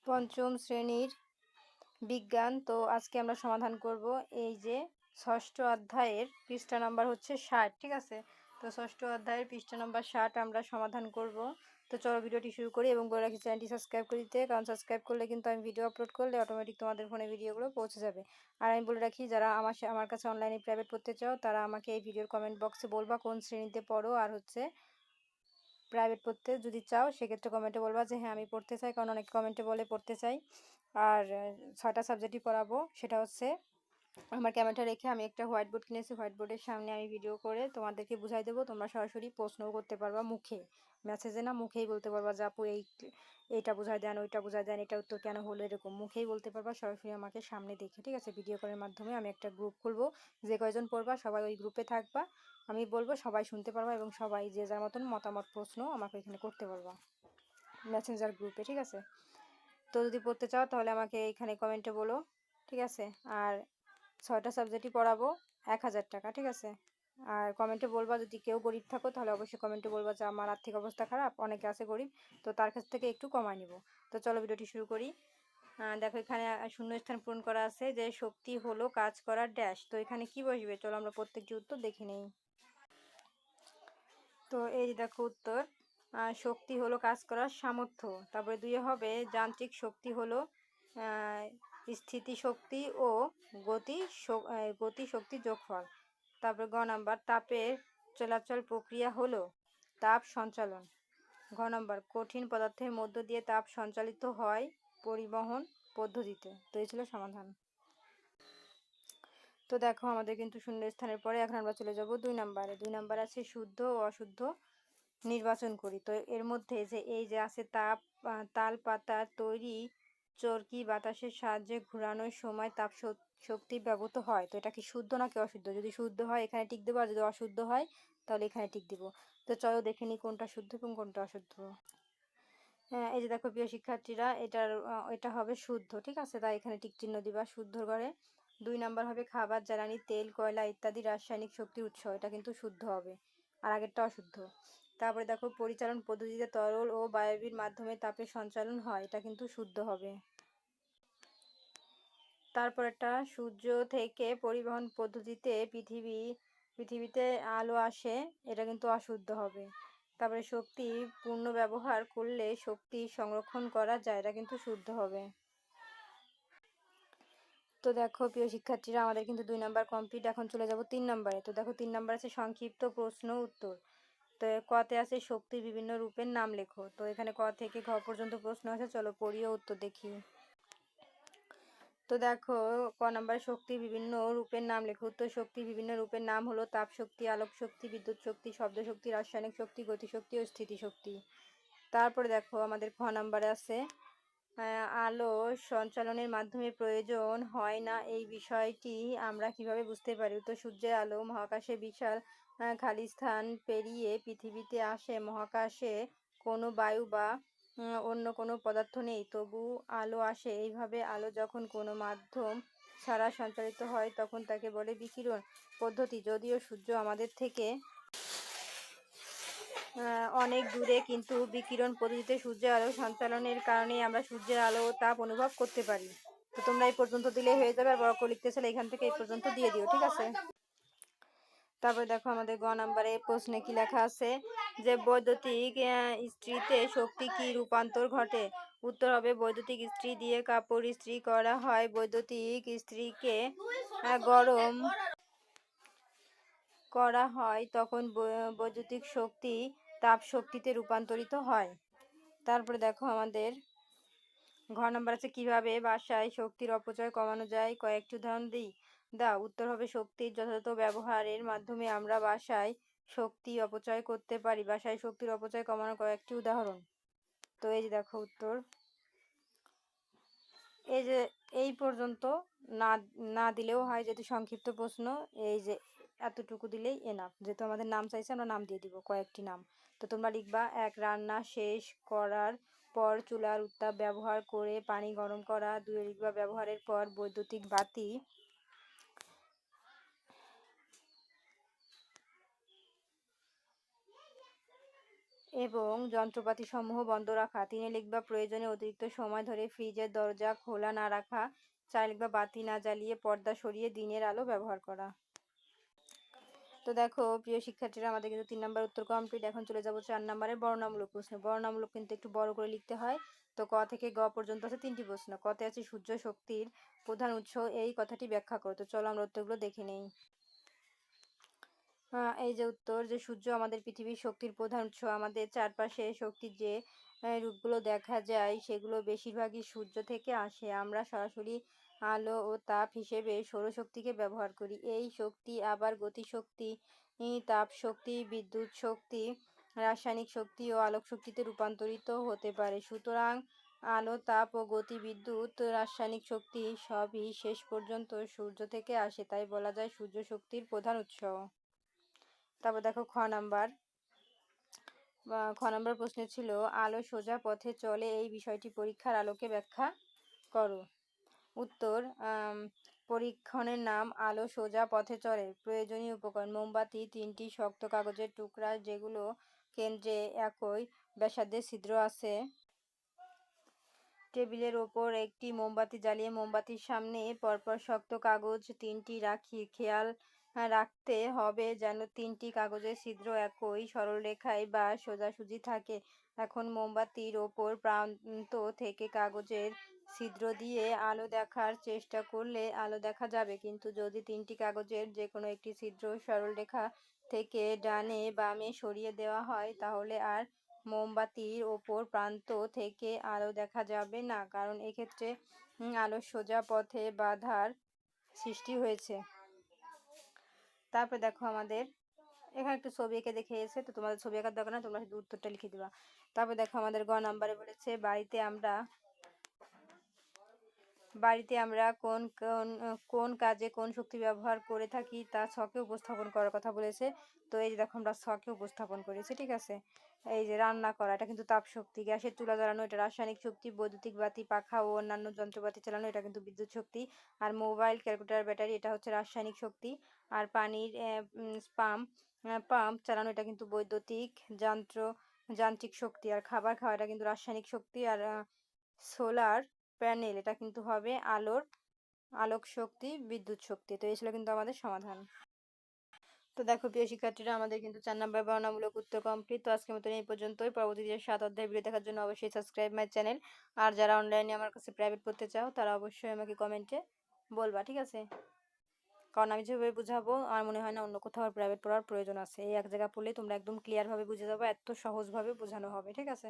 পঞ্চম শ্রেণীর বিজ্ঞান। তো আজকে আমরা সমাধান করব এই যে ষষ্ঠ অধ্যায়ের পৃষ্ঠা নাম্বার হচ্ছে 60। ঠিক আছে, তো ষষ্ঠ অধ্যায়ের পৃষ্ঠা নাম্বার 60 আমরা সমাধান করব। তো চলো ভিডিওটি শুরু করি এবং বলে রাখি চ্যানেলটি সাবস্ক্রাইব করে দিতে, কারণ সাবস্ক্রাইব করলে কিন্তু আমি ভিডিও আপলোড করলে অটোমেটিক তোমাদের ফোনে ভিডিওগুলো পৌঁছে যাবে। আর আমি বলে রাখি, যারা আমার কাছে অনলাইনে প্রাইভেট পড়তে চাও তারা আমাকে এই ভিডিওর কমেন্ট বক্সে বলবা কোন শ্রেণীতে পড়ো, আর হচ্ছে প্রাইভেট পড়তে যদি চাও সেক্ষেত্রে কমেন্টে বলবা যে হ্যাঁ আমি পড়তে চাই, কারণ অনেকে কমেন্টে বলে পড়তে চাই। আর 6টা সাবজেক্টই পড়াবো, সেটা হচ্ছে আমার ক্যামেরাটা রেখে আমি একটা হোয়াইট বোর্ড কিনেছি, হোয়াইট বোর্ডের সামনে আমি ভিডিও করে তোমাদেরকে বুঝাই দেবো। তোমরা সরাসরি প্রশ্নও করতে পারবা মুখে, মেসেজে না, মুখেই বলতে পারবা যে আপু এইটা বুঝাই দেন, ওইটা বুঝাই দেন, এটা উত্তর কেন হলো, এরকম মুখেই বলতে পারবা সরাসরি আমাকে সামনে দেখে। ঠিক আছে, ভিডিও কলের মাধ্যমে আমি একটা গ্রুপ খুলবো, যে কয়জন পড়বা সবাই ওই গ্রুপে থাকবা, আমি বলবো সবাই শুনতে পারবা এবং সবাই যে যার মতন মতামত প্রশ্ন আমাকে এখানে করতে পারবা মেসেঞ্জার গ্রুপে। ঠিক আছে, তো যদি পড়তে চাও তাহলে আমাকে এখানে কমেন্টে বলো। ঠিক আছে, আর 6টা সাবজেক্টই পড়াবো 1000 টাকা। ঠিক আছে, আর কমেন্টে বলবা যদি কেউ গরিব থাকো তাহলে অবশ্যই কমেন্টে বলবা যে আমার আর্থিক অবস্থা খারাপ, অনেকে আছে গরিব, তো তার কাছ থেকে একটু কমায় নিব। তো চলো ভিডিওটি শুরু করি। দেখো এখানে শূন্যস্থান পূরণ করা আছে যে শক্তি হলো কাজ করার ড্যাশ। তো এখানে কি বসবে, চলো আমরা প্রত্যেকটি উত্তর দেখে নেই। তো এই যে দেখো উত্তর, শক্তি হলো কাজ করার সামর্থ্য। তারপরে 2 হবে যান্ত্রিক শক্তি হলো স্থিতিশক্তি ও গতি শক্তির যোগফল। তারপরে গ নাম্বার, তাপের চলাচল প্রক্রিয়া হলো তাপ সঞ্চালন। ঘ নাম্বার, কঠিন পদার্থের মধ্য দিয়ে তাপ সঞ্চালিত হয় পরিবহন পদ্ধতিতে। তো এই ছিল সমাধান। তো দেখো আমাদের কিন্তু শূন্যস্থানের পরে এখন আমরা চলে যাব 2 নাম্বারে। 2 নাম্বার আছে শুদ্ধ ও অশুদ্ধ নির্বাচন করি। তো এর মধ্যে যে এই যে আছে তাল পাতা তৈরি চরকি বাতাসের সাহায্যে ঘোরানোর সময় তাপ শক্তি ব্যবহৃত হয়। তো এটা কি শুদ্ধ নাকি অশুদ্ধ? যদি শুদ্ধ হয় এখানে টিক দেবো, আর যদি অশুদ্ধ হয় তাহলে এখানে টিক দিব। তো চলো দেখে নিই কোনটা শুদ্ধ এবং কোনটা অশুদ্ধ। হ্যাঁ, এই যে দেখো প্রিয় শিক্ষার্থীরা, এটা হবে শুদ্ধ। ঠিক আছে, তাই এখানে টিক চিহ্ন দিবা শুদ্ধ করে। 2 নাম্বার হবে খাবার জ্বালানি তেল কয়লা ইত্যাদি রাসায়নিক শক্তির উৎস, এটা কিন্তু শুদ্ধ হবে, আর আগেরটা অশুদ্ধ। তারপরে দেখো পরিচালন পদ্ধতিতে তরল ও বায়বীর মাধ্যমে তাপের সঞ্চালন হয়, এটা কিন্তু শুদ্ধ হবে। তারপরেরটা সূর্য থেকে পরিবহন পদ্ধতিতে পৃথিবীতে আলো আসে, এটা কিন্তু অশুদ্ধ হবে। তারপরে শক্তি পূর্ণ ব্যবহার করলে শক্তি সংরক্ষণ করা যায়, এটা কিন্তু শুদ্ধ হবে। তো দেখো প্রিয় শিক্ষার্থীরা, আমাদের কিন্তু 2 নাম্বার কমপ্লিট। এখন চলে যাব 3 নাম্বারে। তো দেখো 3 নাম্বার আছে সংক্ষিপ্ত প্রশ্ন উত্তর। তো কতে আছে শক্তির বিভিন্ন রূপের নাম লেখো। তো এখানে ক থেকে ঘ পর্যন্ত প্রশ্ন আছে, চলো পড়িও উত্তর দেখি। তো দেখো ক নাম্বার শক্তির বিভিন্ন রূপের নাম লেখো। উত্তর, শক্তির বিভিন্ন রূপের নাম হলো তাপ শক্তি, আলোক শক্তি, বিদ্যুৎ শক্তি, শব্দ শক্তি, রাসায়নিক শক্তি, গতিশক্তি ও স্থিতিশক্তি। তারপরে দেখো আমাদের খ নাম্বারে আছে আলো সঞ্চালনের মাধ্যমে প্রয়োজন হয় না, এই বিষয়টি আমরা কিভাবে বুঝতে পারি। উত্তর, সূর্যের আলো মহাকাশে বিশাল খালি স্থান পেরিয়ে পৃথিবীতে আসে, মহাকাশে কোনো বায়ু বা অন্য কোনো পদার্থ নেই, তবু আলো আসে। এইভাবে আলো যখন কোনো মাধ্যম ছাড়া সঞ্চালিত হয় তখন তাকে বলে বিকিরণ পদ্ধতি। যদিও সূর্য আমাদের থেকে অনেক দূরে, কিন্তু বিকিরণ পদ্ধতিতে সূর্যের আলো সঞ্চালনের কারণেই আমরা সূর্যের আলো ও তাপ অনুভব করতে পারি। তো তোমরা এই পর্যন্ত দিলে হয়ে যাবে, আর বড় করে লিখতে চাইলে এখান থেকে এই পর্যন্ত দিয়ে দিও। ঠিক আছে, তারপরে দেখো আমাদের গ নাম্বারে প্রশ্নে কি লেখা আছে যে বৈদ্যুতিক ইস্ত্রিতে শক্তি কি রূপান্তর ঘটে। উত্তর হবে বৈদ্যুতিক ইস্ত্রি দিয়ে কাপড় ইস্ত্রি করা হয়, বৈদ্যুতিক ইস্ত্রিকে গরম করা হয় তখন বৈদ্যুতিক শক্তি তাপ শক্তিতে রূপান্তরিত হয়। তারপরে দেখো আমাদের ঘ নাম্বার আছে কিভাবে বাসায় শক্তির অপচয় কমানো যায়, কয়েকটি উদাহরণ দাও। উত্তর হবে শক্তির যথাযথ ব্যবহারের মাধ্যমে আমরা বাসায় শক্তি অপচয় করতে পারি। বাসায় শক্তির অপচয় কমানোর কয়েকটি উদাহরণ। তো এই যে দেখো উত্তর, এই যে এই পর্যন্ত না না দিলেও হয়, যেহেতু সংক্ষিপ্ত প্রশ্ন, এই যে এতটুকু দিলেই এনাফ। যেহেতু আমাদের নাম চাইছে আমরা নাম দিয়ে দিব, কয়েকটি নাম। তো তোমরা লিখবা 1, রান্না শেষ করার পর চুলার উত্তাপ ব্যবহার করে পানি গরম করা। 2 লিখবা ব্যবহারের পর বৈদ্যুতিক বাতি এবং যন্ত্রপাতি সমূহ বন্ধ রাখা। 3 লিখবা প্রয়োজনে অতিরিক্ত সময় ধরে ফ্রিজের দরজা খোলা না রাখা। 4 লিখবা বাতি না জ্বালিয়ে পর্দা সরিয়ে দিনের আলো ব্যবহার করা। তো দেখো প্রিয় শিক্ষার্থীরা, আমাদের কিন্তু 3 নাম্বার উত্তর কমপ্লিট। এখন চলে যাব 4 নাম্বারের বর্ণনামূলক প্রশ্ন। বর্ণনামূলক কিন্তু একটু বড় করে লিখতে হয়। তো ক থেকে গ পর্যন্ত আছে 3টি প্রশ্ন। কতে আছে সূর্য শক্তির প্রধান উৎস, এই কথাটি ব্যাখ্যা করো। তো চলো আমরা উত্তরগুলো দেখে নেই। এই যে উত্তর, যে সূর্য আমাদের পৃথিবীর শক্তির প্রধান উৎস। আমাদের চারপাশে শক্তির যে রূপগুলো দেখা যায় সেগুলো বেশিরভাগই সূর্য থেকে আসে। আমরা সরাসরি আলো ও তাপ হিসেবে সৌরশক্তিকে ব্যবহার করি। এই শক্তি আবার গতিশক্তি, তাপ শক্তি, বিদ্যুৎ শক্তি, রাসায়নিক শক্তি ও আলোক শক্তিতে রূপান্তরিত হতে পারে। সুতরাং আলো, তাপ ও গতি, বিদ্যুৎ, রাসায়নিক শক্তি সবই শেষ পর্যন্ত সূর্য থেকে আসে। তাই বলা যায় সূর্য শক্তির প্রধান উৎস। তারপর দেখো খ নাম্বার প্রশ্ন ছিল আলো সোজা পথে চলে, এই বিষয়টি পরীক্ষার আলোকে ব্যাখ্যা করো। উত্তর, পরীক্ষণের নাম আলো সোজা পথে চলে। প্রয়োজনীয় উপকরণ: মোমবাতি, 3টি শক্ত কাগজের টুকরা যেগুলো কেন্দ্রে একই ব্যাসার্ধের ছিদ্র আছে। টেবিলের ওপর একটি মোমবাতি জ্বালিয়ে মোমবাতির সামনে পরপর শক্ত কাগজ 3টি রাখি। খেয়াল রাখতে হবে যেন 3টি কাগজের ছিদ্র একই সরলরেখায় বা সোজাসুজি থাকে। এখন মোমবাতির ওপর প্রান্ত থেকে কাগজের ছিদ্র দিয়ে আলো দেখার চেষ্টা করলে আলো দেখা যাবে, কিন্তু যদি 3টি কাগজের যে কোনো একটি ছিদ্র সরলরেখা থেকে ডানে বামে সরিয়ে দেওয়া হয় তাহলে আর মোমবাতির ওপর প্রান্ত থেকে আলো দেখা যাবে না, কারণ এক্ষেত্রে আলোর সোজা পথে বাধার সৃষ্টি হয়েছে। তারপর দেখো আমাদের এখানে একটু ছবি এঁকে দেখিয়েছে, তো তোমাদের ছবি আঁকার দরকার না, তোমরা শুধু উত্তরটা লিখে দিবা। তারপর দেখো আমাদের গ নাম্বারে বলেছে বাড়িতে আমরা কোন কোন কোন কাজে কোন শক্তি ব্যবহার করে থাকি তা ছকে উপস্থাপন করার কথা বলেছে। তো এই যে দেখো আমরা ছকে উপস্থাপন করেছি, ঠিক আছে। এই যে রান্না করা, এটা কিন্তু তাপ শক্তি। গ্যাসের চুলা জ্বালানো, এটা রাসায়নিক শক্তি। বৈদ্যুতিক বাতি, পাখা ও অন্যান্য যন্ত্রপাতি চালানো, এটা কিন্তু বিদ্যুৎ শক্তি। আর মোবাইল, ক্যালকুলেটর, ব্যাটারি, এটা হচ্ছে রাসায়নিক শক্তি। আর পানির পাম্প চালানো, এটা কিন্তু বৈদ্যুতিক যান্ত্রিক শক্তি। আর খাবার খাওয়া, এটা কিন্তু রাসায়নিক শক্তি। আর সোলার প্যানেল, এটা কিন্তু হবে আলোক শক্তি, বিদ্যুৎ শক্তি। তো এই ছিল কিন্তু আমাদের সমাধান। তো দেখো প্রিয় শিক্ষার্থীরা, আমাদের কিন্তু 4 নাম্বার বর্ণনামূলক উত্তর কমপ্লিট। তো আজকের মতন এই পর্যন্তই। পরবর্তীতে 7 অধ্যায় ভিডিও দেখার জন্য অবশ্যই সাবস্ক্রাইব মাই চ্যানেল। আর যারা অনলাইনে আমার কাছে প্রাইভেট পড়তে চাও তারা অবশ্যই আমাকে কমেন্টে বলবা, ঠিক আছে। কারণ আমি যেভাবে বুঝাবো আমার মনে হয় না অন্য কোথাও প্রাইভেট পড়ার প্রয়োজন আছে। এই এক জায়গা পড়লে তোমরা একদম ক্লিয়ারভাবে বুঝে যাবে, এত সহজভাবে বোঝানো হবে, ঠিক আছে।